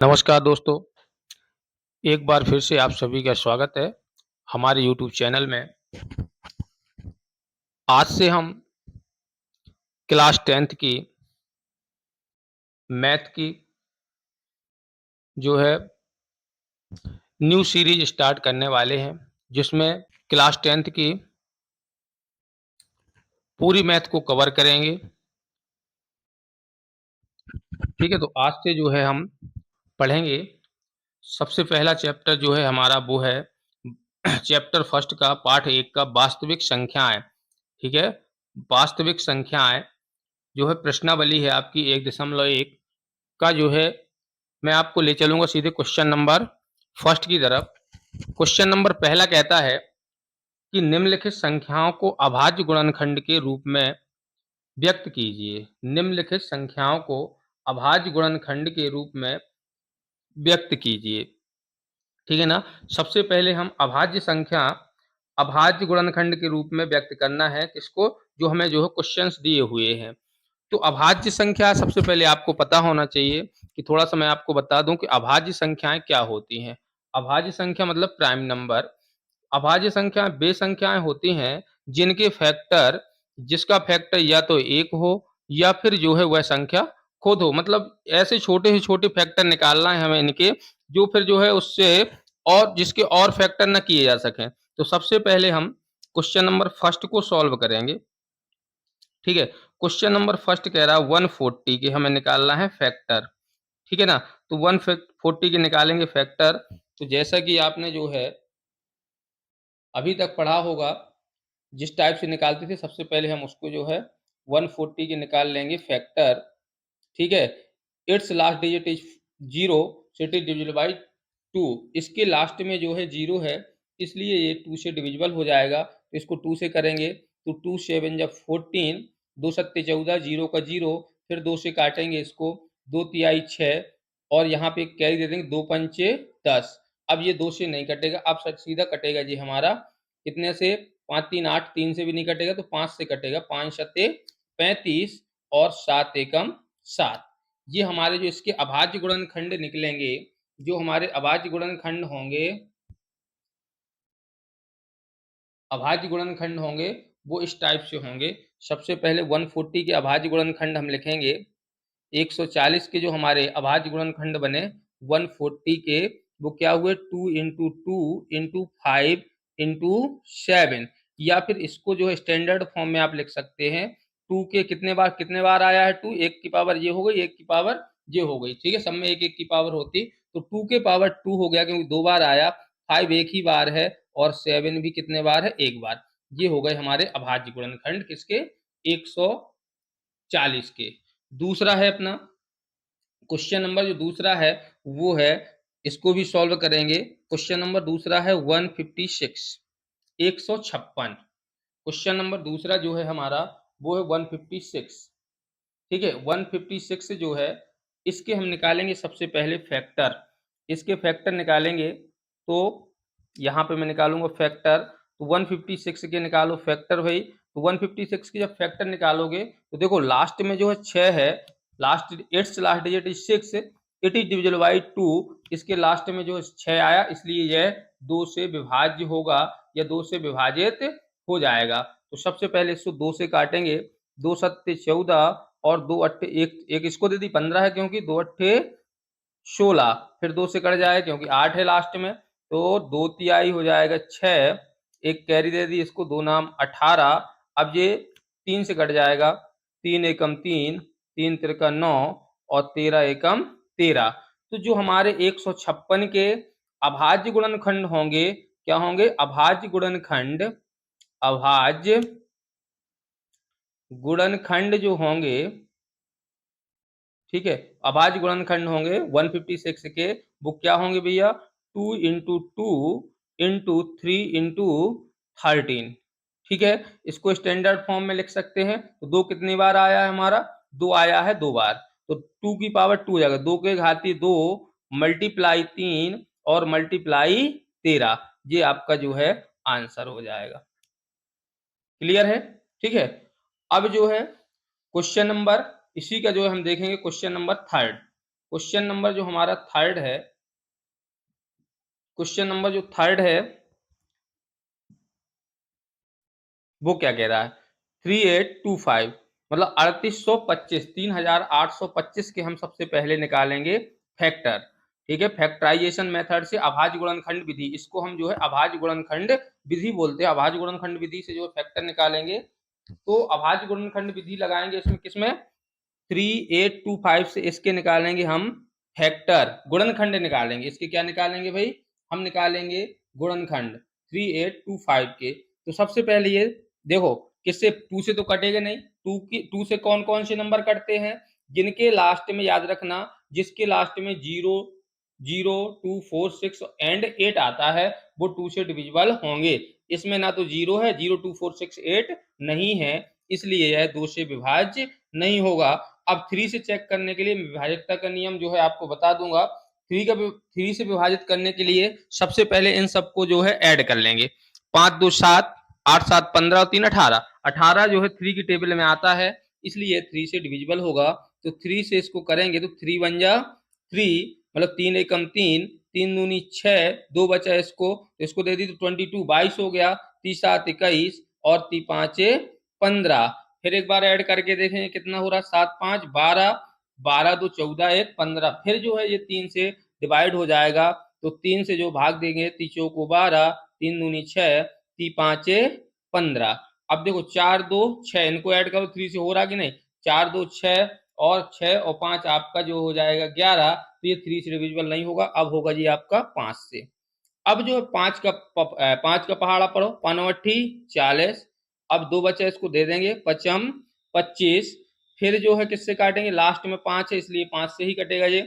नमस्कार दोस्तों, एक बार फिर से आप सभी का स्वागत है हमारे यूट्यूब चैनल में। आज से हम क्लास 10th की मैथ की जो है न्यू सीरीज स्टार्ट करने वाले हैं, जिसमें क्लास 10th की पूरी मैथ को कवर करेंगे। ठीक है, तो आज से जो है हम पढ़ेंगे। सबसे पहला चैप्टर जो है हमारा वो है चैप्टर फर्स्ट का पार्ट 1 का वास्तविक संख्याएं। ठीक है, वास्तविक संख्याएं जो है प्रश्नावली है आपकी 1.1 का जो है मैं आपको ले चलूंगा सीधे क्वेश्चन नंबर फर्स्ट की तरफ। क्वेश्चन नंबर पहला कहता है कि निम्नलिखित संख्याओं को अभाज्य गुणनखंड के रूप में व्यक्त कीजिए। निम्नलिखित संख्याओं को अभाज्य गुणनखंड के रूप में व्यक्त कीजिए। ठीक है ना। सबसे पहले हम अभाज्य गुणनखंड के रूप में व्यक्त करना है किसको, जो हमें जो है क्वेश्चंस दिए हुए हैं। तो अभाज्य संख्या सबसे पहले आपको पता होना चाहिए कि थोड़ा सा मैं आपको बता दूं कि अभाज्य संख्याएं क्या होती हैं। अभाज्य संख्या मतलब प्राइम नंबर। अभाज्य संख्या वे संख्याएं होती हैं जिनके फैक्टर जिसका फैक्टर या तो एक हो या फिर जो है वह संख्या खुद हो। मतलब ऐसे छोटे से छोटे फैक्टर निकालना है हमें इनके, जो फिर जो है उससे और जिसके और फैक्टर न किए जा सकें। तो सबसे पहले हम क्वेश्चन नंबर फर्स्ट को सॉल्व करेंगे। ठीक है, क्वेश्चन नंबर फर्स्ट कह रहा है 140 के हमें निकालना है फैक्टर। ठीक है ना। तो 140 के निकालेंगे फैक्टर। तो जैसा कि आपने जो है अभी तक पढ़ा होगा, जिस टाइप से निकालते थे, सबसे पहले हम उसको जो है 140 के निकाल लेंगे फैक्टर। ठीक है, it's last digit is 0, so it is divisible by 2। इसके लास्ट में जो है 0 है, इसलिए ये 2 से डिविजिबल हो जाएगा। तो इसको 2 से करेंगे तो 2 7 जब 14, 2 सत्ते 14, 0 का 0, फिर 2 से काटेंगे इसको, 2 तिहाई 6 और यहाँ पे कैरी दे देंगे, 2 पंचे 10। अब ये 2 से नहीं कटेगा, अब सीधा कटेगा जी हमारा कितने से, 5 3 8, 3 से भी नहीं कटेगा तो 5 से कटेगा, 5 सत्ते 35 और 7 एकम 7। ये हमारे जो इसके अभाज्य गुणनखंड निकलेंगे, जो हमारे अभाज्य गुणनखंड होंगे, अभाज्य गुणनखंड होंगे वो इस टाइप से होंगे। सबसे पहले 140 के अभाज्य गुणनखंड हम लिखेंगे। 140 के जो हमारे अभाज्य गुणनखंड बने 140 के, वो क्या हुए, 2 इंटू 2 इंटू 5 इंटू 7। या फिर इसको जो है स्टैंडर्ड फॉर्म में आप लिख सकते हैं, 2 के कितने बार आया है, 2 एक की पावर ये हो गई, एक की पावर ये हो गई। ठीक है, सब में एक एक की पावर होती, तो 2 के पावर 2 हो गया क्योंकि 2 बार आया, 5 एक ही बार है और 7 भी कितने बार है, एक बार। ये हो गए हमारे अभाज्य गुणनखंड किसके, 140 के। दूसरा है अपना क्वेश्चन नंबर जो दूसरा है वो है, इसको भी सॉल्व करेंगे। क्वेश्चन नंबर दूसरा है 156, 156। क्वेश्चन नंबर दूसरा जो है हमारा वो है 156। ठीक है, 156 जो है इसके हम निकालेंगे सबसे पहले फैक्टर। इसके फैक्टर निकालेंगे तो यहाँ पे मैं निकालूंगा फैक्टर। तो 156 के निकालो फैक्टर भाई। तो 156 के जब फैक्टर निकालोगे तो देखो लास्ट में जो है 6 है, last it's last digit is 6, it is divisible by 2। इसके लास्ट में जो है 6 आया, इसलिए यह 2 से विभाज्य होगा या 2 से विभाजित हो जाएगा। तो सबसे पहले इसको 2 से काटेंगे, 2 सत्ते 14 और 2 अट्ठे एक इसको दे दी 15 है क्योंकि 2 अट्ठे 16, फिर 2 से कट जाएगा क्योंकि 8 है लास्ट में, तो 2 तिहाई हो जाएगा 6, एक कैरी दे दी इसको, 2 नाम 18। अब ये 3 से कट जाएगा, 3 एकम 3, 3 तिरका 9 और 13 एकम 13। तो जो हमारे 156 के अभाज्य गुणनखंड होंगे, क्या होंगे, अभाज्य गुणनखंड जो होंगे, ठीक है, अभाज्य गुणनखंड होंगे 156 के, वो क्या होंगे भैया, 2 इंटू 2 इंटू 3 इंटू 13। ठीक है, इसको स्टैंडर्ड फॉर्म में लिख सकते हैं। तो 2 कितनी बार आया है हमारा, 2 आया है 2 बार, तो 2 की पावर 2 हो जाएगा, 2 के घाती 2 मल्टीप्लाई 3 और मल्टीप्लाई 13। ये आपका जो है आंसर हो जाएगा। क्लियर है। ठीक है, अब जो है क्वेश्चन नंबर, इसी का जो है हम देखेंगे question number third. Question number जो हमारा थर्ड है, क्वेश्चन नंबर जो थर्ड है वो क्या कह रहा है, 3825 मतलब 3825, 3825 के हम सबसे पहले निकालेंगे फैक्टर। ठीक है, फैक्टराइजेशन मेथड से अभाज्य गुणनखंड विधि, इसको हम जो है अभाज्य गुणनखंड विधि बोलते हैं। अभाज्य गुणनखंड विधि से जो फैक्टर निकालेंगे, तो अभाज्य गुणनखंड विधि लगाएंगे इसमें, किसमें, 3825 से इसके निकालेंगे हम फैक्टर, गुणनखंड निकालेंगे। इसके क्या निकालेंगे भाई, हम निकालेंगे गुणनखंड 3825 के। तो सबसे पहले ये देखो, किससे, 2 से तो कटेगा नहीं, 2 से कौन कौन से नंबर कटते हैं, जिनके लास्ट में, याद रखना, जिसके लास्ट में 0 0 2 4 6 एंड 8 आता है वो 2 से डिविजिबल होंगे। इसमें ना तो 0 है, 0 2 4 6 8 नहीं है, इसलिए यह 2 से विभाज्य नहीं होगा। अब 3 से चेक करने के लिए विभाजकता का नियम जो है आपको बता दूंगा। 3 से विभाजित करने के लिए सबसे पहले इन सबको जो है ऐड कर लेंगे। 5 2 7, 8 7 15 और 3 18, 18 जो है 3 की टेबल में आता है, इसलिए 3 से डिविजिबल होगा। तो 3 से इसको करेंगे तो 3 बन जा 3, मतलब 3 एकम 3, 3 दूनी 6, 2 बचा इसको, तो इसको दे दी तो 22 22 हो गया, 3 7 21 और 3 5 15। फिर एक बार ऐड करके देखेंगे कितना हो रहा, 7 5 12, 12 2 14 1 15। फिर जो है ये 3 से डिवाइड हो जाएगा, तो 3 से जो भाग देंगे, 3 चौको 12, 3 दूनी 6, 3 5 15। अब देखो 4 2 6, इनको ऐड करो, 3 से हो रहा कि नहीं, 4 2 6 और 6 और 5 आपका जो हो जाएगा 11, तो ये 3 से डिविजिबल नहीं होगा, अब होगा जी आपका 5 से। अब जो है 5 का पहाड़ा पढ़ो, 5 40, अब 2 बचा इसको दे देंगे, 5 25। फिर जो है किससे काटेंगे, लास्ट में 5 है इसलिए 5 से ही कटेगा ये,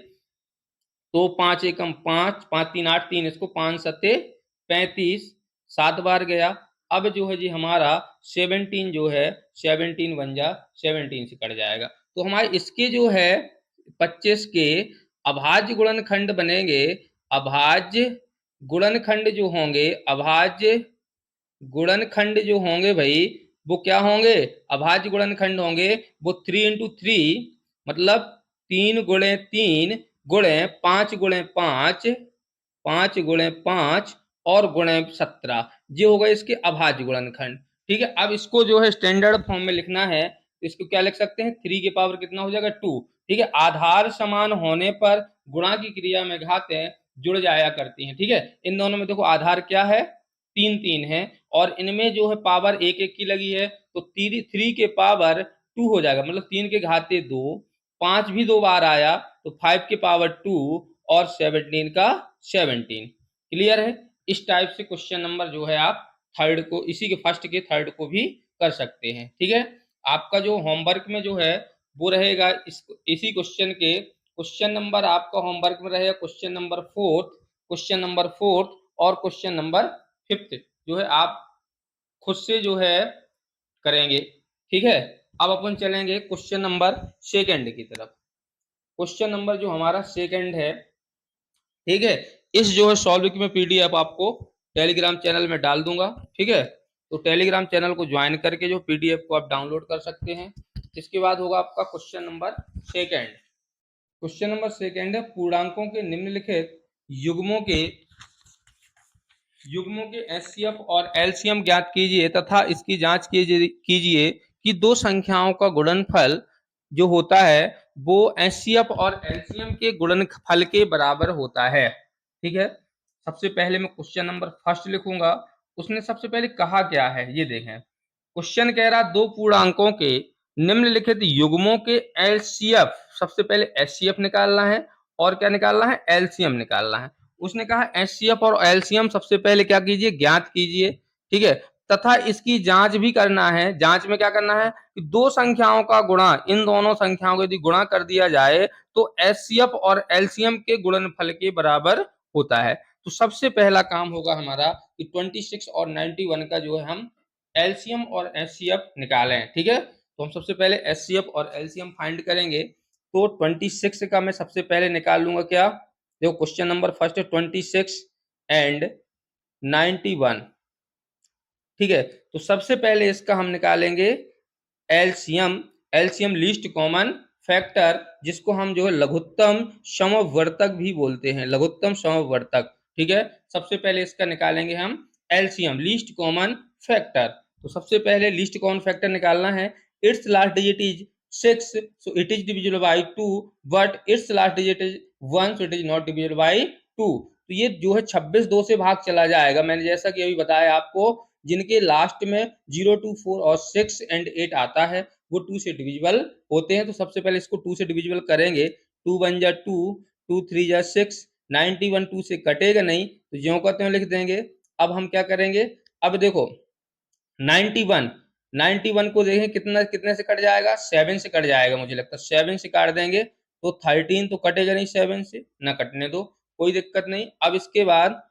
तो 5 एकम 5, 5 3 8 3, इसको 5 सत्ते 35, 7 बार गया। अब जो है जी हमारा 17 जो है, 17 बन जा, 17 से कट जाएगा। तो हमारे इसके जो है 25 के अभाज्य गुणनखंड बनेंगे, अभाज्य गुणनखंड जो होंगे, अभाज्य गुणनखंड जो होंगे भाई, वो क्या होंगे, अभाज्य गुणनखंड होंगे वो 3 इंटू 3, मतलब 3 गुणे 3 गुणे 5 गुणे 5, 5 गुणे 5 और गुणे 17, ये होगा इसके अभाज्य गुणनखंड। ठीक है, अब इसको जो है स्टैंडर्ड फॉर्म में लिखना है, तो इसको क्या लिख सकते हैं, 3 के पावर कितना हो जाएगा 2। ठीक है, आधार समान होने पर गुणा की क्रिया में घातें जुड़ जाया करती हैं। ठीक है, इन दोनों में देखो आधार क्या है, 3 3 है, और इनमें जो है पावर एक एक की लगी है, तो 3 के पावर 2 हो जाएगा, मतलब 3 के घाते 2, 5 भी 2 बार आया तो 5 के पावर 2 और 17 का 17। क्लियर है, इस टाइप से क्वेश्चन नंबर जो है आप थर्ड को, इसी के फर्स्ट के थर्ड को भी कर सकते हैं। ठीक है, आपका जो होमवर्क में जो है वो रहेगा इसी क्वेश्चन के, क्वेश्चन नंबर आपका होमवर्क में रहेगा क्वेश्चन नंबर 4, क्वेश्चन नंबर 4 और क्वेश्चन नंबर 5 जो है आप खुद से जो है करेंगे। ठीक है, अब अपन चलेंगे क्वेश्चन नंबर सेकंड की तरफ। क्वेश्चन नंबर जो हमारा सेकंड है, ठीक है, इस जो है सॉल्व की मैं पीडीएफ आपको टेलीग्राम चैनल में डाल दूंगा। ठीक है, तो टेलीग्राम चैनल को ज्वाइन करके जो पीडीएफ को आप डाउनलोड कर सकते हैं। इसके बाद होगा आपका question number second. Question number second है, पूर्णांकों के निम्नलिखित युग्मों के एचसीएफ और एलसीएम ज्ञात कीजिए तथा इसकी जांच कीजिए कि दो संख्याओं का गुणनफल जो होता है वो एचसीएफ और एलसीएम के गुणनफल के बराबर होता है। ठीक है, सबसे पहले मैं क्वेश्चन नंबर फर्स्ट लिखूंगा। उसने सबसे पहले कहा क्या है ये देखें, क्वेश्चन कह रहा दो पूर्णांकों के निम्नलिखित युग्मों के एलसीएफ, सबसे पहले एचसीएफ निकालना है और क्या निकालना है, एलसीएम निकालना है। उसने कहा एचसीएफ और एलसीएम सबसे पहले क्या कीजिए, ज्ञात कीजिए। ठीक है, तथा इसकी जांच भी करना है। जांच में क्या करना है कि दो संख्याओं का गुणा, इन दोनों संख्याओं को यदि गुणा कर दिया जाए तो एचसीएफ और एलसीएम के गुणनफल के बराबर होता है। तो सबसे पहला काम होगा हमारा कि 26 और 91 का जो है हम एलसीएम और एचसीएफ निकालें। ठीक है, तो हम सबसे पहले एचसीएफ और एलसीएम फाइंड करेंगे। तो 26 का मैं सबसे पहले निकाल लूंगा, क्या, देखो क्वेश्चन नंबर फर्स्ट है 26 एंड 91। ठीक है, तो सबसे पहले इसका हम निकालेंगे LCM, LCM least common factor, जिसको हम जो है लघुत्तम समवर्तक भी बोलते हैं, लघुत्तम समवर्तक। ठीक है, सबसे पहले इसका निकालेंगे हम एलसीएम, लीस्ट कॉमन फैक्टर। तो सबसे पहले लीस्ट कॉमन फैक्टर निकालना है। It's last digit is 6, so it is divisible by 2, but its last digit is 1, so it is not divisible by 2। तो ये जो है 26 2 से भाग चला जाएगा। मैंने जैसा कि अभी बताया आपको, जिनके लास्ट में 0 2 4 और 6 एंड 8 आता है वो 2 से डिविजिबल होते हैं। तो सबसे पहले इसको 2 से डिविजिबल करेंगे। 2 1 जा 2, 2 3 जा 6, 91 2 से कटेगा नहीं, तो ज्यों का त्यों लिख देंगे। अब हम क्या करेंगे, अब देखो 91, 91 को देखें कितना, कितने से कट जाएगा, 7 से कट जाएगा। मुझे लगता है 7 से काट देंगे तो 13 तो कटेगा नहीं, 7 से ना कटने दो, कोई दिक्कत नहीं। अब इसके बाद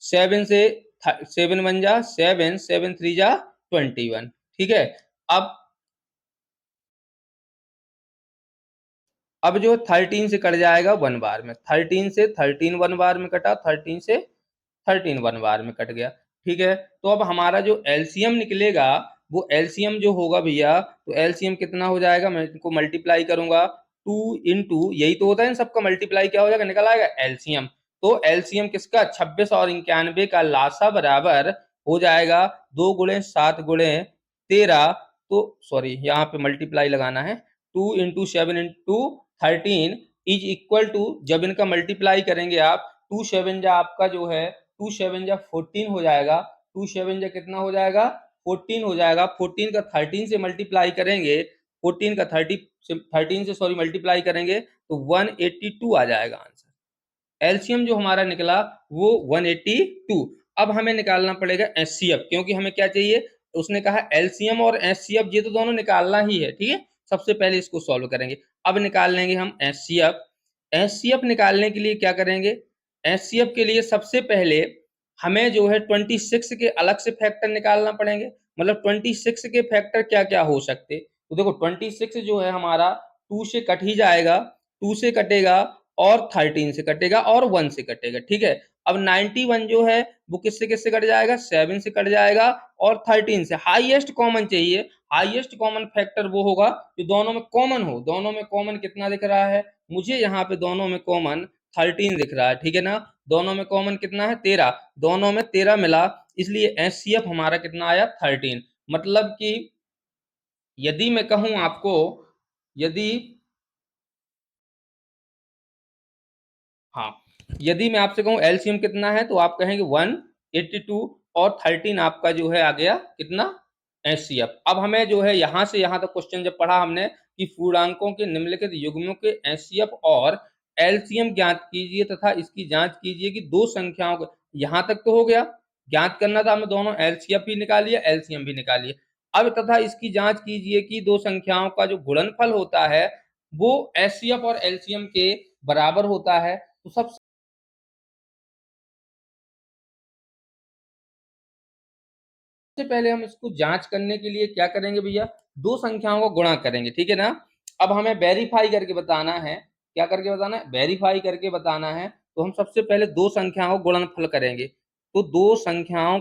7 से 7 1 जा 7, 7 3 जा 21। ठीक है, अब जो 13 से कट जाएगा 1 बार में, 13 से 13 1 बार में कटा, 13 से 13 1 बार में कट गया। ठीक है, तो अब हमारा जो एलसीएम निकलेगा, वो एलसीएम जो होगा भैया, तो एलसीएम कितना हो जाएगा, मैं इनको मल्टीप्लाई करूंगा 2 इंटू, यही तो होता है इन सबका मल्टीप्लाई, क्या हो जाएगा, निकल आएगा एलसीएम। तो एलसीएम किसका, 26 और 91 का लासा बराबर हो जाएगा 2 गुणे 7 गुणे 13, तो सॉरी यहाँ पे मल्टीप्लाई लगाना है, 2 into 7 into 13 is equal to, जब इनका मल्टीप्लाई करेंगे आप, 2 7 जा आपका जो है 2 7 जा 14 हो जाएगा, 2 7 जा कितना हो जाएगा, 14 हो जाएगा। 14 का 13 से मल्टीप्लाई करेंगे, 14 का 13 से सॉरी मल्टीप्लाई करेंगे तो 182 आ जाएगा आंसर। एलसीएम जो हमारा निकला वो 182। अब हमें निकालना पड़ेगा एचसीएफ, क्योंकि हमें क्या चाहिए, उसने कहा एलसीएम और एचसीएफ ये तो दोनों निकालना ही है। ठीक है, सबसे पहले इसको सॉल्व करेंगे। अब निकाल लेंगे हम एचसीएफ। एचसीएफ निकालने के लिए क्या करेंगे, एचसीएफ के लिए सबसे पहले हमें जो है 26 के अलग से फैक्टर निकालना पड़ेंगे। मतलब 26 के फैक्टर क्या क्या हो सकते, तो देखो 26 जो है हमारा 2 से कट ही जाएगा, 2 से कटेगा और 13 से कटेगा और 1 से कटेगा। ठीक है, अब 91 जो है वो किससे किससे कट जाएगा, 7 से कट जाएगा और 13 से। हाईएस्ट कॉमन चाहिए, हाईएस्ट कॉमन फैक्टर वो होगा जो दोनों में कॉमन हो। दोनों में कॉमन कितना दिख रहा है मुझे, यहाँ पे दोनों में कॉमन 13 दिख रहा है। ठीक है ना, दोनों में कॉमन कितना है, 13, दोनों में 13 मिला, इसलिए एचसीएफ हमारा कितना आया, 13। मतलब कि यदि मैं कहूं आपको, यदि हाँ, यदि मैं आपसे कहूं एलसीएम कितना है, तो आप कहेंगे 182 और 13 आपका जो है आ गया कितना, एचसीएफ। अब हमें जो है यहां से यहां तक क्वेश्चन जब पढ़ा हमने कि पूर्णांकों के निम्नलिखित युग्मों के एचसीएफ और एलसीएम ज्ञात कीजिए तथा इसकी जांच कीजिए कि दो संख्याओं को, यहां तक तो हो गया, ज्ञात करना था हमें दोनों, एलसीएफ भी निकालिए एलसीएम भी निकालिए। अब तथा इसकी जांच कीजिए कि दो संख्याओं का जो गुणनफल होता है वो एचसीएफ और एलसीएम के बराबर होता है। तो सबसे पहले हम इसको जांच करने के लिए क्या करेंगे भैया, दो संख्याओं को गुणा करेंगे। ठीक है ना, अब हमें वेरीफाई करके बताना है, क्या करके बताना है, वेरीफाई करके बताना है। तो हम सबसे पहले दो संख्याओं को गुणनफल करेंगे। तो दो संख्याओं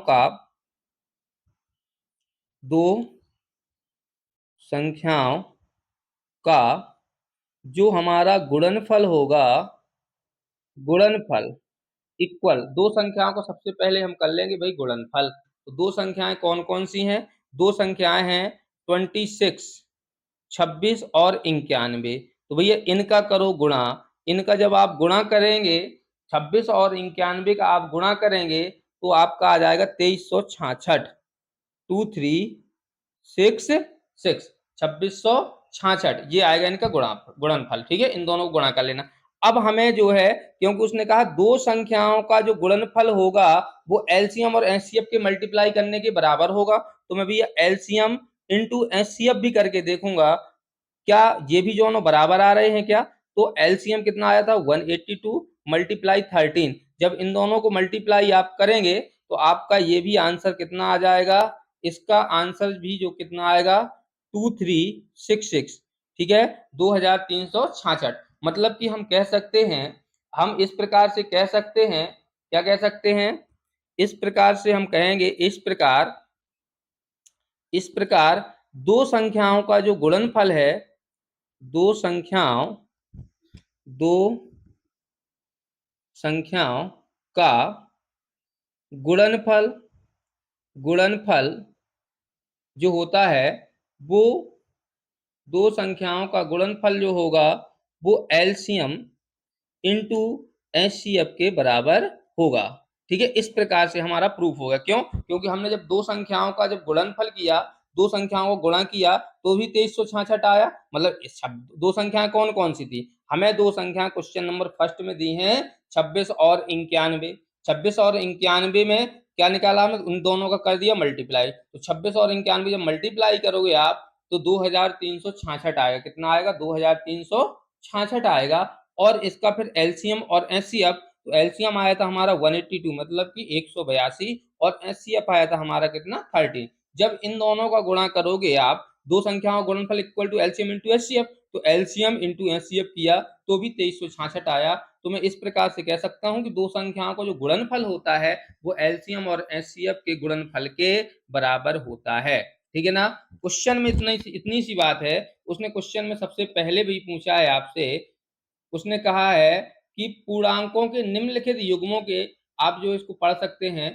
का जो हमारा गुणनफल होगा, गुणनफल इक्वल, दो संख्याओं को सबसे पहले हम कर लेंगे भाई गुणनफल। तो दो संख्याएं कौन कौन सी हैं, दो संख्याएं हैं 26, 26 और 91। तो भैया इनका करो गुणा, इनका जब आप गुणा करेंगे, 26 और 91 का आप गुणा करेंगे तो आपका आ जाएगा 2366, 2366, 2666, ये आएगा इनका गुणनफल। ठीक है, इन दोनों को गुणा कर लेना। अब हमें जो है, क्योंकि उसने कहा दो संख्याओं का जो गुणनफल होगा वो एलसीएम और एचसीएफ के मल्टीप्लाई करने के बराबर होगा, तो मैं भी एलसीएम इंटू एचसीएफ भी करके देखूंगा क्या ये भी दोनों बराबर आ रहे हैं क्या। तो एलसीएम कितना आया था, 182 मल्टीप्लाई 13, जब इन दोनों को मल्टीप्लाई आप करेंगे तो आपका ये भी आंसर कितना आ जाएगा, इसका आंसर भी जो कितना आएगा 2366। ठीक है, 2366। मतलब कि हम कह सकते हैं, हम इस प्रकार से कह सकते हैं, क्या कह सकते हैं, इस प्रकार से हम कहेंगे, इस प्रकार दो संख्याओं का जो गुणनफल है दो संख्याओं दो संख्याओं का गुणनफल गुणनफल जो होता है वो दो संख्याओं का गुणनफल जो होगा वो एलसीएम इंटू एचसीएफ के बराबर होगा। ठीक है, इस प्रकार से हमारा प्रूफ होगा। क्यों? क्योंकि हमने जब दो संख्याओं का जब गुणनफल किया, दो संख्याओं को गुणा किया तो भी 2366 आया। मतलब दो संख्याएं कौन कौन सी थी? हमें दो संख्या क्वेश्चन नंबर फर्स्ट में दी हैं 26 और 91। 26 और 91 में क्या निकाला हमने? उन दोनों का कर दिया मल्टीप्लाई। तो 26 और 91 जब मल्टीप्लाई करोगे आप तो 2366 आएगा। कितना आएगा? 2366 आएगा। और इसका फिर एलसीएम और एचसीएफ, तो एलसीएम आया था हमारा 182 मतलब कि 182 और एचसीएफ आया था हमारा कितना? 13। जब इन दोनों का गुणा करोगे आप, दो संख्याओं का गुणनफल equal to LCM into HCF, तो एलसीएम इंटू एचसीएफ किया तो भी 2366 आया। तो मैं इस प्रकार से कह सकता हूं कि दो संख्याओं का जो गुणनफल होता है वो एलसीएम और एचसीएफ के गुणनफल के बराबर होता है। ठीक है ना? क्वेश्चन में इतनी सी बात है। उसने क्वेश्चन में सबसे पहले भी पूछा है आपसे, उसने कहा है कि पूर्णांकों के निम्नलिखित युग्मों के, आप जो इसको पढ़ सकते हैं,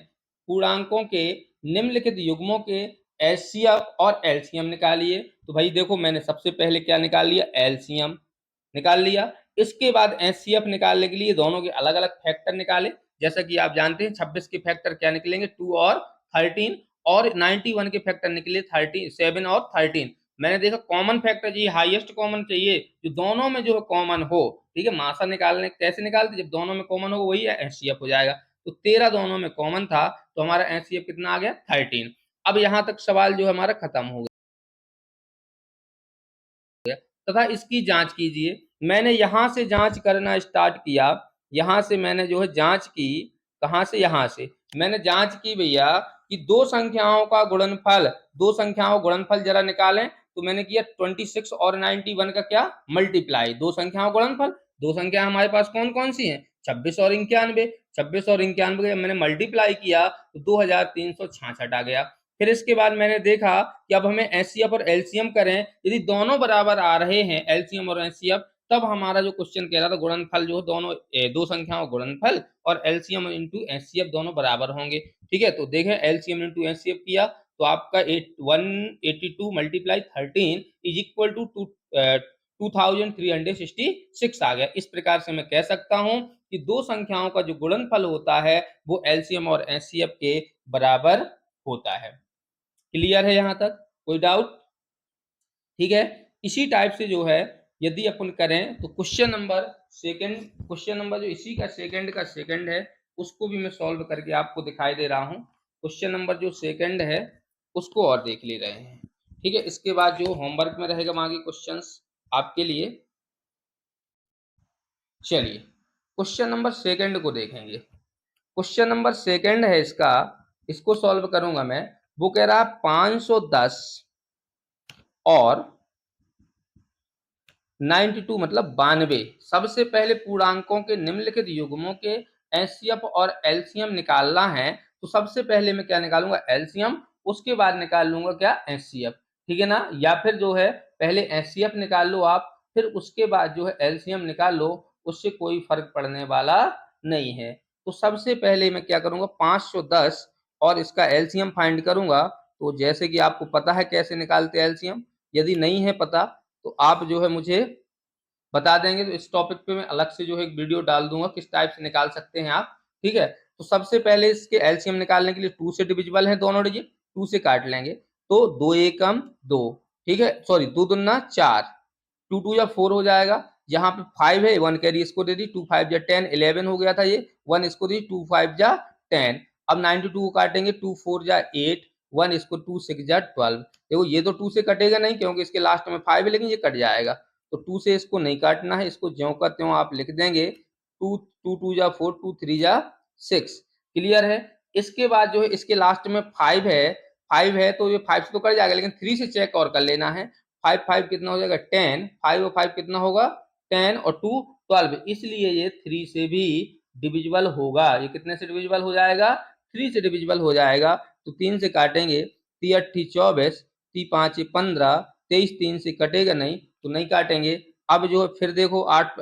पूर्णांकों के निम्नलिखित युग्मों के एचसीएफ और एलसीएम निकालिए। तो भाई देखो मैंने सबसे पहले क्या निकाल लिया? एलसीएम निकाल लिया। इसके बाद एचसीएफ निकालने के लिए दोनों के अलग अलग फैक्टर निकाले। जैसा कि आप जानते हैं 26 के फैक्टर क्या निकलेंगे? 2 और 13, और 91 के फैक्टर निकले 7 और 13। मैंने देखा कॉमन फैक्टर चाहिए, हाईएस्ट कॉमन चाहिए जो दोनों में जो है कॉमन हो। ठीक है, मासा निकालने कैसे निकालते? जब दोनों में कॉमन हो वही एचसीएफ हो जाएगा। तो 13 दोनों में कॉमन था तो हमारा एचसीएफ कितना आ गया? 13। अब यहां तक सवाल जो है हमारा खत्म हो गया। तथा इसकी जांच कीजिए। मैंने यहां से जांच करना स्टार्ट किया, यहां से मैंने जो है जांच की। कहां से? यहां से मैंने जांच की भैया कि दो संख्याओं का गुणनफल, दो संख्याओं गुणनफल जरा निकालें। तो मैंने किया 26 और 91 का क्या? मल्टीप्लाई। दो संख्याओं गुणनफल, दो संख्या हमारे पास कौन कौन सी हैं? 26 और 91। 26 और 91 मैंने मल्टीप्लाई किया तो 2366 आ गया। फिर इसके बाद मैंने देखा कि अब हमें एचसीएफ और एलसीएम करें। यदि दोनों बराबर आ रहे हैं एलसीएम और एचसीएफ, तब हमारा जो क्वेश्चन कह रहा था गुणनफल जो दोनों दो संख्याओं गुणनफल और एलसीएम इंटू एचसीएफ दोनों बराबर होंगे। ठीक है, तो देखें एलसीएम इंटू एचसीएफ किया तो आपका 182 मल्टीप्लाई 13 इज इक्वल टू 2366 आ गया। इस प्रकार से मैं कह सकता हूं कि दो संख्याओं का जो गुणनफल होता है वो एलसीएम और एचसीएफ के बराबर होता है। क्लियर है यहां तक? कोई डाउट? ठीक है, इसी टाइप से जो है यदि अपन करें तो question number second, question number जो इसी का सेकंड है उसको भी मैं सॉल्व करके आपको दिखाई दे रहा हूं। क्वेश्चन नंबर जो सेकंड है उसको और देख ले रहे हैं। ठीक है, इसके बाद जो होमवर्क में रहेगा आगे क्वेश्चंस आपके लिए। चलिए क्वेश्चन नंबर सेकंड को देखेंगे। क्वेश्चन नंबर सेकंड है इसका, इसको सॉल्व करूंगा मैं। वो कह रहा है 510 और 92 मतलब 92। सबसे पहले पूर्णांकों के निम्नलिखित युग्मों के एचसीएफ और एलसीएम निकालना है। तो सबसे पहले मैं क्या निकालूंगा? एलसीएम, उसके बाद निकाल लूंगा क्या? एचसीएफ। ठीक है ना? या फिर जो है पहले एचसीएफ निकाल लो आप, फिर उसके बाद जो है एलसीएम निकाल लो, उससे कोई फर्क पड़ने वाला नहीं है। तो सबसे पहले मैं क्या करूंगा? 510 और इसका एलसीएम फाइंड करूंगा। तो जैसे कि आपको पता है कैसे निकालते हैं एलसीएम, यदि नहीं है पता तो आप जो है मुझे बता देंगे तो इस टॉपिक पे मैं अलग से जो है एक वीडियो डाल दूंगा किस टाइप से निकाल सकते हैं आप। ठीक है, तो सबसे पहले इसके एलसीएम निकालने के लिए 2 से डिविजिबल है दोनों डिजिट, 2 से काट लेंगे तो 2 एकम 2। ठीक है, सॉरी 2 दूना 4, 2 2 या 4 हो जाएगा। यहाँ पे 5 है, 1 कैरी इसको दे दी, 2 5 जा 10, 11 हो गया था ये, 1 इसको दी, 2 5 जा 10। अब 92 को काटेंगे, 2 4 जा 8, 1 इसको 2 6 जा 12। देखो ये तो 2 से कटेगा नहीं क्योंकि इसके लास्ट में 5 है, लेकिन ये कट जाएगा। तो 2 से इसको नहीं काटना है, इसको ज्यों का त्यों आप लिख देंगे। 2 2 2 जा 4, 2 3 जा 6। क्लियर है? इसके बाद जो है इसके लास्ट में 5 है, 5 है तो ये 5 से तो कट जाएगा, लेकिन 3 से चेक और कर लेना है। 5 5 कितना हो जाएगा? 10। 5 और 5 कितना होगा? 10 और 2 12। इसलिए ये 3 से भी डिविजिबल होगा। ये कितने से डिविजिबल हो जाएगा? 3 से डिविजिबल हो जाएगा। तो 3 से काटेंगे, 3 8 24, 3 5 15, 23 3 से कटेगा नहीं, तो नहीं काटेंगे। अब जो है फिर देखो 8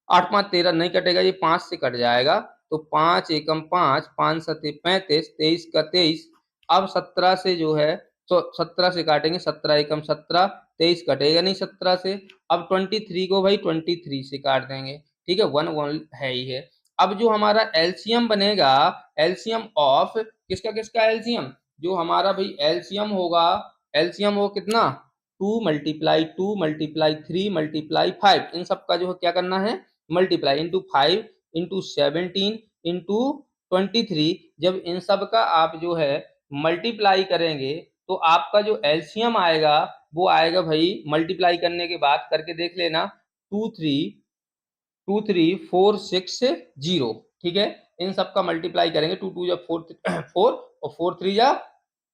8 5 13 नहीं कटेगा, ये 5 से कट जाएगा, तो 5 एकम 5, 5 सते 35, 23 का 23। अब 17 से जो है, तो 17 से काटेंगे, 17 एकम 17, 23 कटेगा नहीं 17 से। अब 23 को भाई 23 से काट देंगे, ठीक है, 1 1 है ही है। अब जो हमारा एलसीएम बनेगा, एलसीएम ऑफ किसका किसका एलसीएम, जो हमारा भाई एलसीएम होगा, एलसीएम हो कितना, 2 × 3 × 5, इन सब का जो है क्या करना है, मल्टीप्लाई, इंटू 5 इंटू 17 इंटू 23। जब इन सब का आप जो है मल्टीप्लाई करेंगे, तो आपका जो एलसीएम आएगा वो आएगा भाई, मल्टीप्लाई करने के बाद करके देख लेना, 23460, ठीक है। इन सब का मल्टीप्लाई करेंगे, 2 2 जा 4 4 और 4 3 जा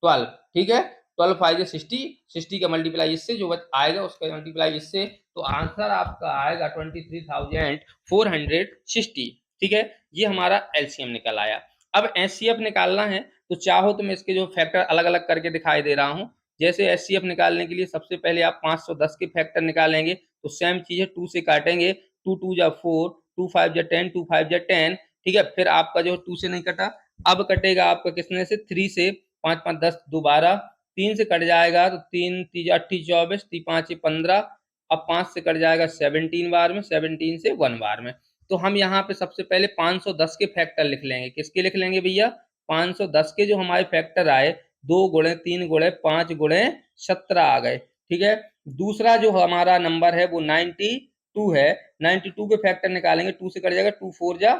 12, ठीक है, 12 5 जा 60, 60 का मल्टीप्लाई इससे जो आएगा उसका मल्टीप्लाई इससे, तो आंसर आपका आएगा 23,460, ठीक है। ये हमारा एलसीएम निकल आया। अब एचसीएफ निकालना है, तो चाहो तो मैं इसके जो फैक्टर अलग अलग करके दिखाई दे रहा हूँ। जैसे एचसीएफ निकालने के लिए सबसे पहले आप 510 के फैक्टर निकालेंगे, तो सेम चीज है, 2 से काटेंगे, 2 2 जा 4, 2 5 जा 10, 2 5 जा 10, ठीक है। फिर आपका जो 2 से नहीं कटा, अब कटेगा आपका किसने से, 3 से, 5 5 10 दोबारा, 3 से कट जाएगा तो 3 3 8 24, 3 5 15, अब 5 से कट जाएगा 17 बार में, 17 से 1 बार में। तो हम यहाँ पे सबसे पहले 510 के फैक्टर लिख लेंगे। किसके लिख लेंगे भैया, 510 के जो हमारे फैक्टर आए, 2 गुणे 3 गुणे 5 गुणे 17 आ गए, ठीक है। दूसरा जो हमारा नंबर है वो 92 है, 92 के फैक्टर निकालेंगे, 2 से कट जाएगा, 2 4 जा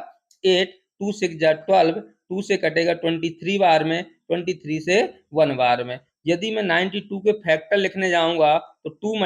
8, 2 6 जा 12, 2 से कटेगा 23 बार में, 23 से 1 बार में। यदि मैं 92 के फैक्टर लिखने जाऊंगा, तो 2 ×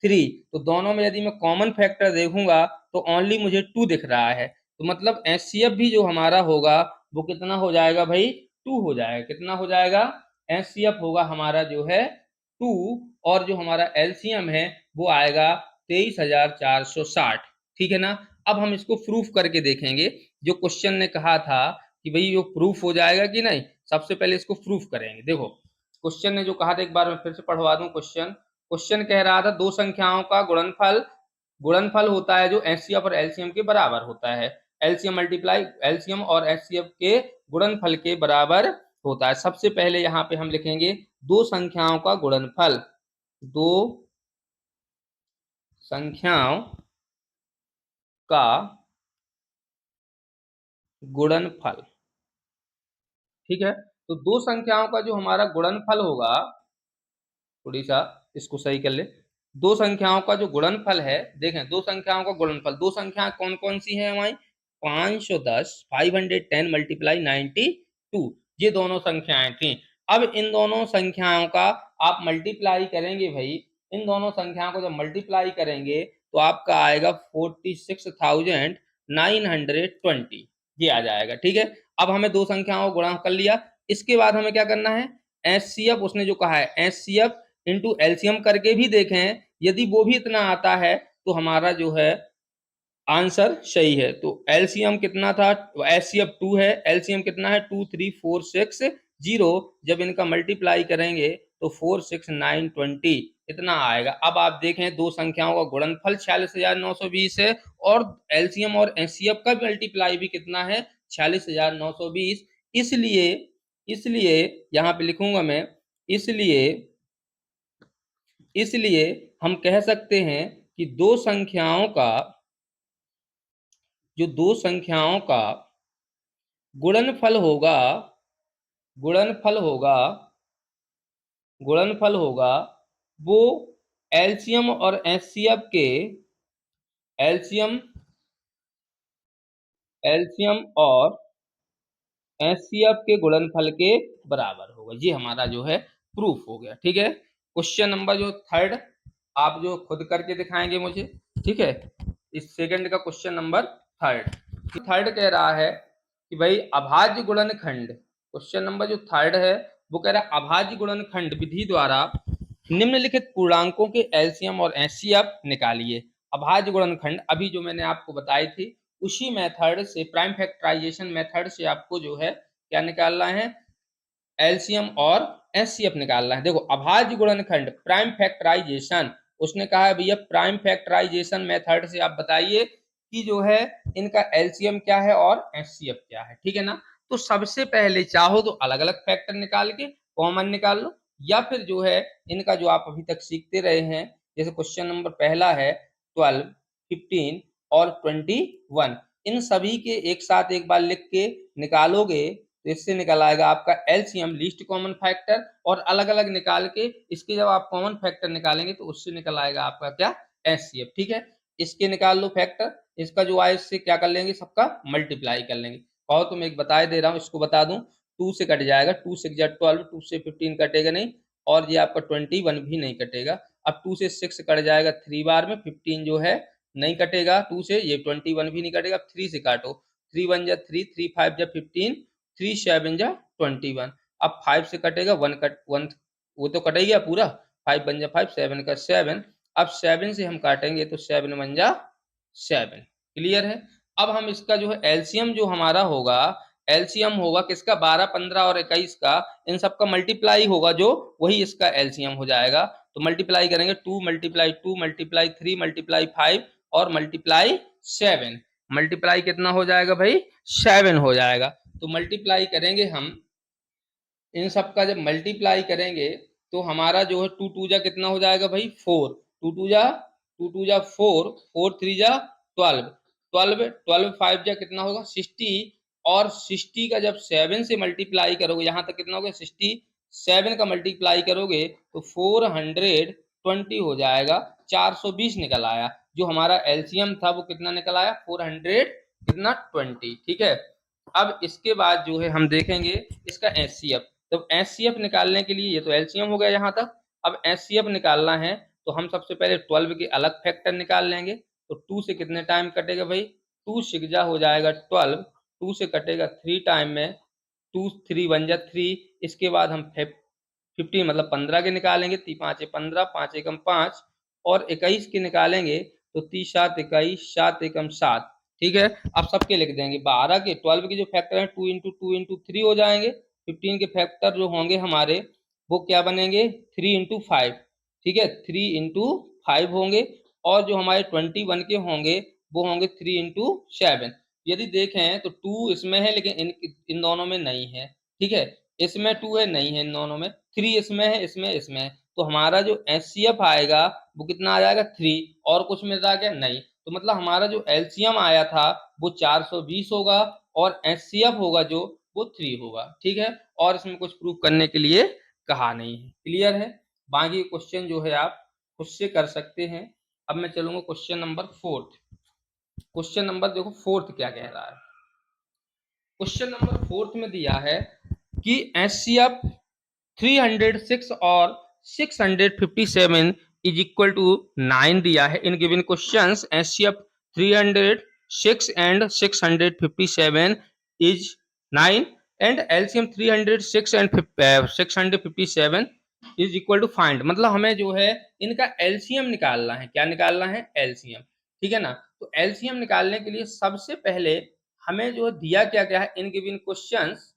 23, तो दोनों में यदि मैं कॉमन फैक्टर देखूंगा तो ओनली मुझे 2 दिख रहा है, तो मतलब एचसीएफ भी जो हमारा होगा वो कितना हो जाएगा भाई, 2 हो जाएगा। कितना हो जाएगा, एचसीएफ होगा हमारा जो है 2, और जो हमारा एलसीएम है वो आएगा 23,460, ठीक है ना। अब हम इसको प्रूफ करके देखेंगे, जो क्वेश्चन ने कहा था कि भाई वो प्रूफ हो जाएगा कि नहीं, सबसे पहले इसको प्रूफ करेंगे। देखो क्वेश्चन ने जो कहा था, एक बार मैं फिर से पढ़वा दूं क्वेश्चन। क्वेश्चन कह रहा था, दो संख्याओं का गुणनफल, गुणनफल होता है जो एचसीएफ और एलसीएम के बराबर होता है। एलसीएम मल्टीप्लाई एलसीएम और एचसीएफ के गुणनफल के बराबर होता है। सबसे पहले यहाँ पे हम लिखेंगे दो संख्याओं का गुणनफल, दो संख्याओं का गुणनफल, ठीक है। तो दो संख्याओं का जो हमारा गुणनफल होगा, थोड़ी सा इसको सही कर ले, दो संख्याओं का जो गुणनफल है, देखें दो संख्याओं का गुणनफल, दो संख्याएं कौन कौन सी है हमारी, 510 510 मल्टीप्लाई 92, ये दोनों संख्याएं थी। अब इन दोनों संख्याओं का आप मल्टीप्लाई करेंगे भाई, इन दोनों संख्याओं को जब मल्टीप्लाई करेंगे तो आपका आएगा 46,920, ये आ जाएगा, ठीक है। अब हमें दो संख्याओं को गुणा कर लिया, इसके बाद हमें क्या करना है, एचसीएफ उसने जो कहा है एचसीएफ इंटू एलसीएम करके भी देखें, यदि वो भी इतना आता है तो हमारा जो है आंसर सही है। तो एलसीएम कितना था, एचसीएफ 2 है, एलसीएम कितना है 23460, जब इनका मल्टीप्लाई करेंगे तो 46920 इतना आएगा। अब आप देखें दो संख्याओं का गुणनफल 46,920 है, और एलसीएम और एचसीएफ का मल्टीप्लाई भी कितना है, 46,920। इसलिए इसलिए यहाँ पे लिखूंगा मैं, इसलिए इसलिए हम कह सकते हैं कि दो संख्याओं का, जो दो संख्याओं का गुणनफल होगा, गुणनफल होगा, गुणनफल होगा, वो एलसीएम और एचसीएफ के, एलसीएम एलसीएम और एचसीएफ के गुणनफल के बराबर होगा। ये हमारा जो है प्रूफ हो गया, ठीक है। क्वेश्चन नंबर जो थर्ड, आप जो खुद करके दिखाएंगे मुझे, ठीक है। इस सेकंड का क्वेश्चन नंबर थर्ड, थर्ड कह रहा है कि भाई अभाज्य गुणनखंड, क्वेश्चन नंबर जो थर्ड है वो कह रहा है अभाज्य गुणनखंड विधि द्वारा निम्नलिखित पूर्णांकों के एलसीएम और एचसीएफ निकालिए। अभाज्य गुणनखंड अभी जो मैंने आपको बताई थी, उसी मेथड से, प्राइम फैक्टराइजेशन मेथड से आपको जो है क्या निकालना है, एलसीएम और एचसीएफ निकालना है। देखो अभाज्य गुणनखंड प्राइम फैक्टराइजेशन, उसने कहा है भैया प्राइम फैक्टराइजेशन मेथड से आप बताइए कि जो है इनका एलसीएम क्या है और एचसीएफ क्या है, ठीक है ना। तो सबसे पहले चाहो तो अलग अलग फैक्टर निकाल के कॉमन निकाल लो, या फिर जो है इनका जो आप अभी तक सीखते रहे हैं, जैसे क्वेश्चन नंबर पहला है 12, 15 और 21, इन सभी के एक साथ एक बार लिख के निकालोगे तो इससे निकल आएगा आपका एलसीएम लीस्ट कॉमन फैक्टर, और अलग अलग निकाल के इसके जब आप कॉमन फैक्टर निकालेंगे तो उससे निकल आएगा आपका क्या, एचसीएफ, ठीक है। इसके निकाल लो फैक्टर, इसका जो आए इससे क्या कर लेंगे, सबका मल्टीप्लाई कर लेंगे। और तो मैं एक बता दे रहा हूँ, इसको बता दूं, 2 से कट जाएगा, 2 से 12, 2 से 15 कटेगा नहीं, और ये आपका 21 भी नहीं कटेगा। अब 2 से 6 कट जाएगा 3 बार में, 15 जो है नहीं कटेगा 2 से, ये 21 भी नहीं कटेगा। 3 से काटो, 3 1 जा 3, 3 5 जा 15, 3 7 जा 21। अब 5 से कटेगा 1 वो तो कट ही गया पूरा, 5 1 जा 5, 7 का 7। अब 7 से हम काटेंगे तो 7 1 जा 7, क्लियर है। अब हम इसका जो है एलसीएम जो हमारा होगा, एलसीएम होगा किसका, 12 15 और 21 का, इन सब का मल्टीप्लाई होगा जो, वही इसका एलसीएम हो जाएगा। तो मल्टीप्लाई करेंगे, 2 मल्टीप्लाई 2 मल्टीप्लाई 3 मल्टीप्लाई 5 और मल्टीप्लाई 7, मल्टीप्लाई कितना हो जाएगा भाई, 7 हो जाएगा। तो मल्टीप्लाई करेंगे हम इन सब का, जब मल्टीप्लाई करेंगे तो हमारा जो है 2 2 जा कितना हो जाएगा भाई 4, 2 2 जा 4, 4 3 जा 12, 12 12 5 जा कितना होगा 60, और 60 का जब 7 से मल्टीप्लाई करोगे यहाँ तक कितना होगा 67 का मल्टीप्लाई करोगे तो 420 हो जाएगा, 420 निकल आया। जो हमारा एलसीएम था वो कितना निकल आया, 400 कितना 20, ठीक है। अब इसके बाद जो है हम देखेंगे इसका एचसीएफ। तो एचसीएफ निकालने के लिए, ये तो एलसीएम हो गया यहाँ तक, अब एचसीएफ निकालना है तो हम सबसे पहले 12 के अलग फैक्टर निकाल लेंगे। तो 2 से कितने टाइम कटेगा भाई, 2 6 हो जाएगा 12, 2 से कटेगा 3 टाइम में, 2 3 1 जा 3। इसके बाद हम 15 मतलब 15 के निकालेंगे, 3 5 15, 5 एकम 5, और 21 के निकालेंगे तो 30 7 21, 7 एकम 7, ठीक है। अब सबके लिख देंगे, 12 के 12 के जो फैक्टर हैं 2 इंटू 2 इंटू 3 हो जाएंगे, 15 के फैक्टर जो होंगे हमारे वो क्या बनेंगे 3 इंटू 5, ठीक है, 3 इंटू 5 होंगे, और जो हमारे 21 के होंगे वो होंगे 3 इंटू 7। यदि देखें तो 2 इसमें है लेकिन इन दोनों में नहीं है, ठीक है, इसमें 2 है नहीं है इन दोनों में, 3 इसमें है, इसमें है, तो हमारा जो एचसीएफ आएगा वो कितना आ जाएगा 3, और कुछ मिल रहा क्या नहीं। तो मतलब हमारा जो एलसीएम आया था वो 420 होगा, और एचसीएफ होगा जो वो 3 होगा, ठीक है। और इसमें कुछ प्रूफ करने के लिए कहा नहीं है, क्लियर है। बाकी क्वेश्चन जो है आप खुद से कर सकते हैं। अब मैं चलूंगा क्वेश्चन नंबर 4। क्वेश्चन नंबर देखो 4 क्या कह रहा है। क्वेश्चन नंबर 4 में दिया है कि एचसीएफ 306 और 657 इज इक्वल टू 9 दिया है। In given questions HCF 306 and 657 is 9 and LCM 306 and 657 is equal to find. मतलब हमें जो है इनका एलसीएम निकालना है। क्या निकालना है, एलसीएम, ठीक है ना। तो एलसीएम निकालने के लिए सबसे पहले हमें जो दिया क्या क्या है इन गिवन क्वेश्चंस,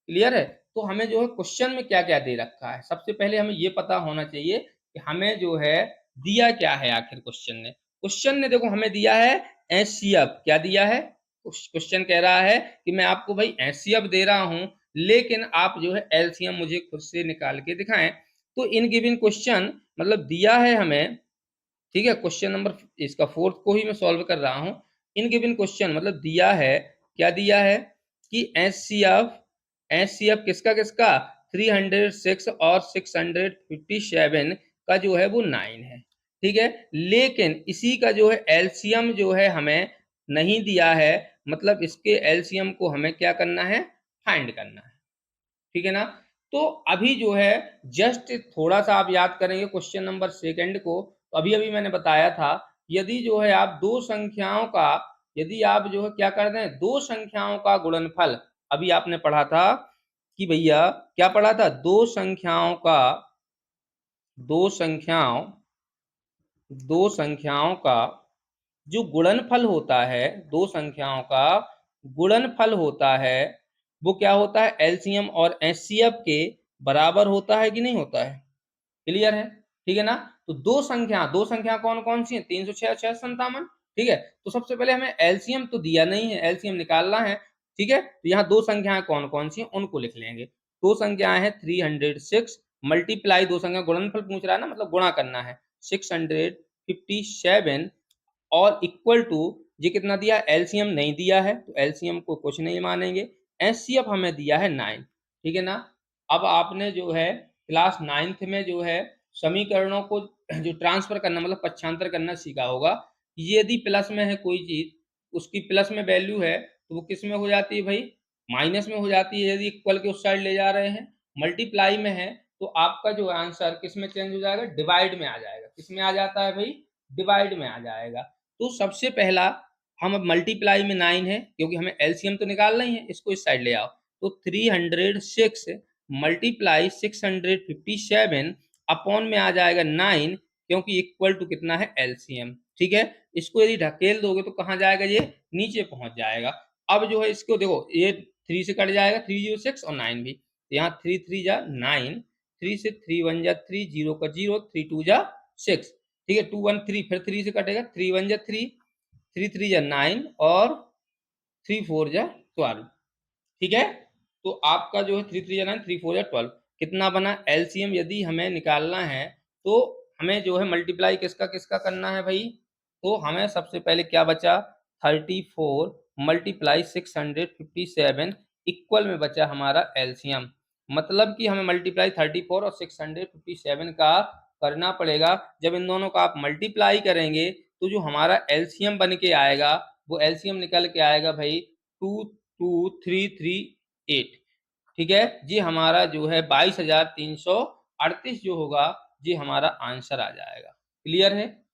क्लियर है। तो हमें जो है क्वेश्चन में क्या क्या दे रखा है, सबसे पहले हमें ये पता होना चाहिए कि हमें जो है दिया क्या है आखिर क्वेश्चन ने। क्वेश्चन ने देखो हमें दिया है एचसीएफ, क्या दिया है, क्वेश्चन कह रहा है कि मैं आपको भाई एचसीएफ दे रहा हूं लेकिन आप जो है एलसीएम मुझे खुद से निकाल के दिखाएं। तो इन गिवन क्वेश्चन मतलब दिया है हमें, ठीक है, क्वेश्चन नंबर इसका 4 को ही मैं सॉल्व कर रहा हूं। इन गिवन क्वेश्चन मतलब दिया है, क्या दिया है कि एचसीएफ, एचसीएफ किसका किसका 306 और 657 का जो है वो 9 है, ठीक है। लेकिन इसी का जो है एलसीएम जो है हमें नहीं दिया है, मतलब इसके एलसीएम को हमें क्या करना है, फाइंड करना है, ठीक है ना। तो अभी जो है जस्ट थोड़ा सा आप याद करेंगे क्वेश्चन नंबर 2 को, तो अभी अभी मैंने बताया था यदि जो है आप दो संख्याओं का, यदि आप जो है क्या करते हैं दो संख्याओं का गुणनफल, अभी आपने पढ़ा था कि भैया क्या पढ़ा था, दो संख्याओं दो संख्याओं का जो गुणनफल होता है, दो संख्याओं का गुणनफल होता है वो क्या होता है, एलसीएम और एचसीएफ के बराबर होता है कि नहीं होता है। क्लियर है, ठीक है ना। तो दो संख्या कौन कौन सी है, 306 और 657। ठीक है, तो सबसे पहले हमें एलसीएम तो दिया नहीं है, एलसीएम निकालना है। ठीक है, तो यहाँ दो संख्याएं कौन कौन सी हैं उनको लिख लेंगे। दो संख्याएं हैं 306 मल्टीप्लाई, दो संख्या गुणनफल पूछ रहा है ना, मतलब गुणा करना है, 657 और इक्वल टू, ये कितना दिया, एलसीएम नहीं दिया है तो एलसीएम को कुछ नहीं मानेंगे, एचसीएफ हमें दिया है 9। ठीक है ना। अब आपने जो है क्लास 9th में जो है समीकरणों को जो ट्रांसफर करना मतलब पक्षांतर करना सीखा होगा। यदि प्लस में है कोई चीज, उसकी प्लस में वैल्यू है तो वो किस में हो जाती है भाई, माइनस में हो जाती है। यदि इक्वल के उस साइड ले जा रहे हैं, मल्टीप्लाई में है तो आपका जो आंसर किस में चेंज हो जाएगा, डिवाइड में आ जाएगा। किस में आ जाता है भाई, डिवाइड में आ जाएगा। तो सबसे पहला हम अब मल्टीप्लाई में 9 है, क्योंकि हमें एलसीएम तो निकालना ही है, इसको इस साइड ले आओ। तो 306 मल्टीप्लाई 657 अपॉन में आ जाएगा 9, क्योंकि इक्वल टू कितना है, एलसीएम। ठीक है, इसको यदि ढकेल दोगे तो कहाँ जाएगा, ये नीचे पहुंच जाएगा। अब जो है इसको देखो, ये 3 से कट जाएगा, 306 और 9 भी, तो यहाँ 3 3 जा 9, 3 से 3 1 जा 3, 0 का 0, 3 2 जा 6। ठीक है, 2 1 3, फिर 3 से कटेगा, 3 1 जा 3, 3 3 जा 9 और 3 4 जा 12। ठीक है, तो आपका जो है 3 3 जा 9, 3 4 जा 12 कितना बना, एलसीएम यदि हमें निकालना है तो हमें जो है मल्टीप्लाई किसका किसका करना है भाई। तो हमें सबसे पहले क्या बचा, 34 मल्टीप्लाई 657 इक्वल में बचा हमारा एलसीएम। मतलब कि हमें मल्टीप्लाई 34 और 657 का करना पड़ेगा। जब इन दोनों का आप मल्टीप्लाई करेंगे तो जो हमारा एलसीएम बन के आएगा, वो एलसीएम निकल के आएगा भाई 22338। ठीक है, ये हमारा जो है 22,338 जो होगा, ये हमारा आंसर आ जाएगा। क्लियर है।